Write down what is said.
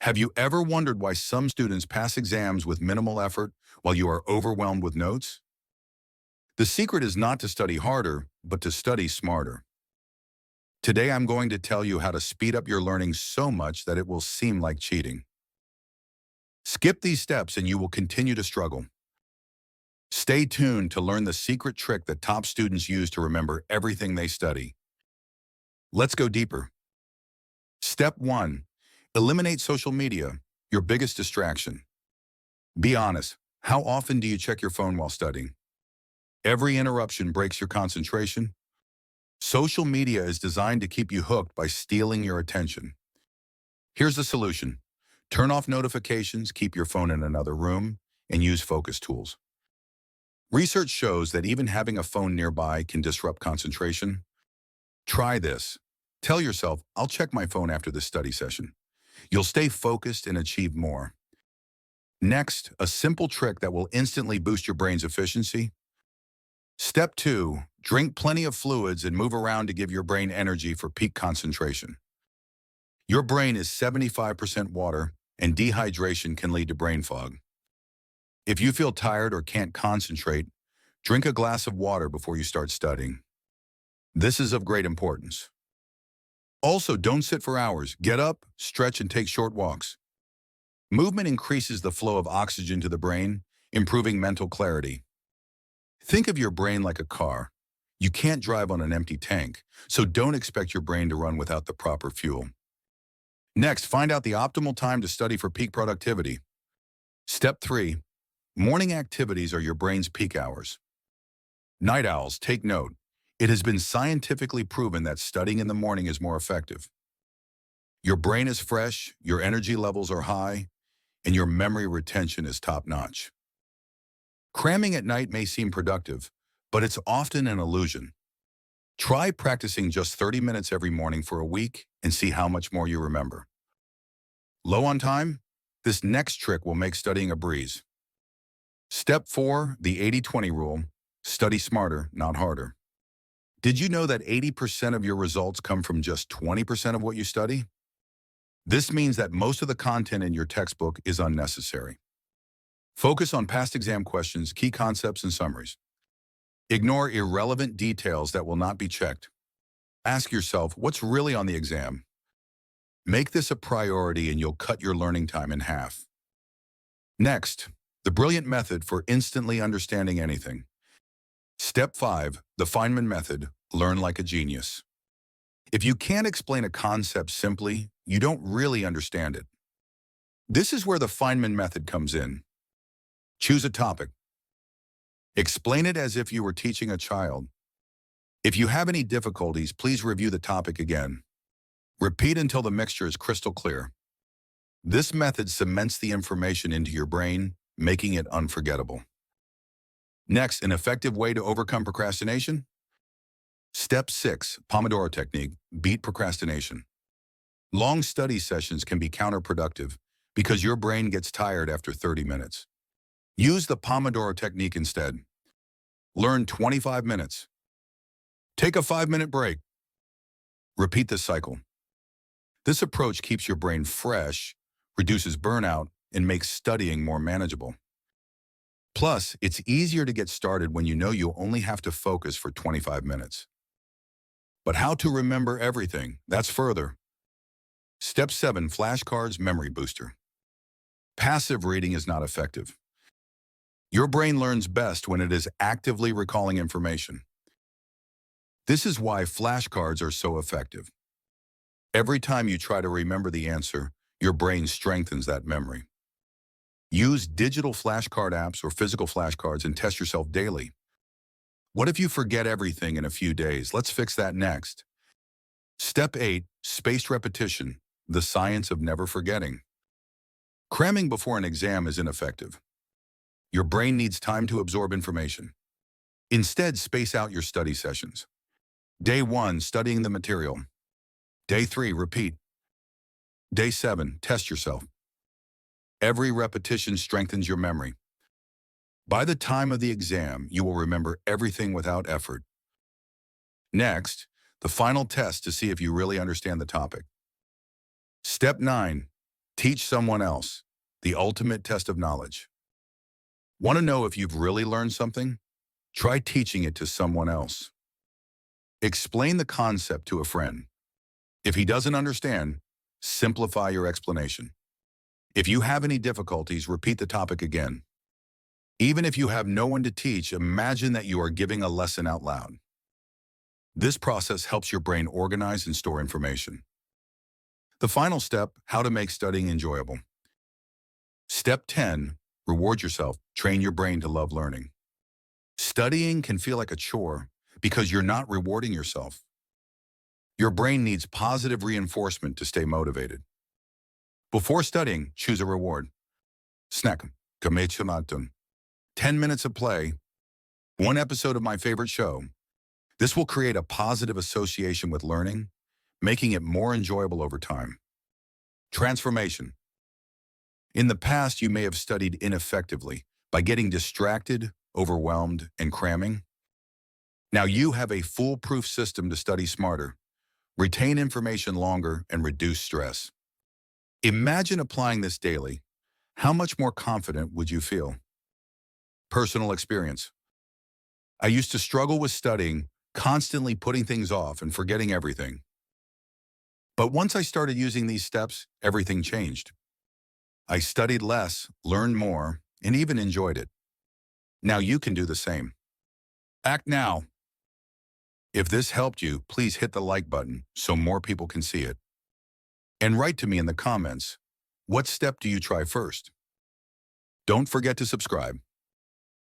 Have you ever wondered why some students pass exams with minimal effort while you are overwhelmed with notes? The secret is not to study harder, but to study smarter. Today, I'm going to tell you how to speed up your learning so much that it will seem like cheating. Skip these steps and you will continue to struggle. Stay tuned to learn the secret trick that top students use to remember everything they study. Let's go deeper. Step 1. Eliminate social media, your biggest distraction. Be honest, how often do you check your phone while studying? Every interruption breaks your concentration. Social media is designed to keep you hooked by stealing your attention. Here's the solution. Turn off notifications, keep your phone in another room, and use focus tools. Research shows that even having a phone nearby can disrupt concentration. Try this. Tell yourself, I'll check my phone after this study session. You'll stay focused and achieve more. Next, a simple trick that will instantly boost your brain's efficiency. Step 2, drink plenty of fluids and move around to give your brain energy for peak concentration. Your brain is 75% water, and dehydration can lead to brain fog. If you feel tired or can't concentrate, drink a glass of water before you start studying. This is of great importance. Also, don't sit for hours. Get up, stretch, and take short walks. Movement increases the flow of oxygen to the brain, improving mental clarity. Think of your brain like a car. You can't drive on an empty tank, so don't expect your brain to run without the proper fuel. Next, find out the optimal time to study for peak productivity. Step 3. Morning activities are your brain's peak hours. Night owls, take note. It has been scientifically proven that studying in the morning is more effective. Your brain is fresh, your energy levels are high, and your memory retention is top-notch. Cramming at night may seem productive, but it's often an illusion. Try practicing just 30 minutes every morning for a week and see how much more you remember. Low on time? This next trick will make studying a breeze. Step 4, the 80-20 rule. Study smarter, not harder. Did you know that 80% of your results come from just 20% of what you study? This means that most of the content in your textbook is unnecessary. Focus on past exam questions, key concepts, and summaries. Ignore irrelevant details that will not be checked. Ask yourself, what's really on the exam? Make this a priority and you'll cut your learning time in half. Next, the brilliant method for instantly understanding anything. Step 5, the Feynman method, learn like a genius. If you can't explain a concept simply, you don't really understand it. This is where the Feynman method comes in. Choose a topic. Explain it as if you were teaching a child. If you have any difficulties, please review the topic again. Repeat until the mixture is crystal clear. This method cements the information into your brain, making it unforgettable. Next, an effective way to overcome procrastination? Step 6, Pomodoro technique, beat procrastination. Long study sessions can be counterproductive because your brain gets tired after 30 minutes. Use the Pomodoro technique instead. Learn 25 minutes. Take a 5-minute break. Repeat this cycle. This approach keeps your brain fresh, reduces burnout, and makes studying more manageable. Plus, it's easier to get started when you know you only have to focus for 25 minutes. But how to remember everything? That's further. Step 7, flashcards memory booster. Passive reading is not effective. Your brain learns best when it is actively recalling information. This is why flashcards are so effective. Every time you try to remember the answer, your brain strengthens that memory. Use digital flashcard apps or physical flashcards and test yourself daily. What if you forget everything in a few days? Let's fix that next. Step 8, spaced repetition, the science of never forgetting. Cramming before an exam is ineffective. Your brain needs time to absorb information. Instead, space out your study sessions. Day 1, studying the material. Day 3, repeat. Day 7, test yourself. Every repetition strengthens your memory. By the time of the exam, you will remember everything without effort. Next, the final test to see if you really understand the topic. Step 9, Teach someone else. The ultimate test of knowledge. Want to know if you've really learned something? Try teaching it to someone else. Explain the concept to a friend. If he doesn't understand, simplify your explanation. If you have any difficulties, repeat the topic again. Even if you have no one to teach, imagine that you are giving a lesson out loud. This process helps your brain organize and store information. The final step, how to make studying enjoyable. Step 10, reward yourself. Train your brain to love learning. Studying can feel like a chore because you're not rewarding yourself. Your brain needs positive reinforcement to stay motivated. Before studying, choose a reward. Snack, 10 minutes of play, one episode of my favorite show. This will create a positive association with learning, making it more enjoyable over time. Transformation. In the past, you may have studied ineffectively by getting distracted, overwhelmed, and cramming. Now you have a foolproof system to study smarter, retain information longer, and reduce stress. Imagine applying this daily. How much more confident would you feel? Personal experience. I used to struggle with studying, constantly putting things off and forgetting everything. But once I started using these steps, everything changed. I studied less, learned more, and even enjoyed it. Now you can do the same. Act now. If this helped you, please hit the like button so more people can see it. And write to me in the comments, what step do you try first? Don't forget to subscribe.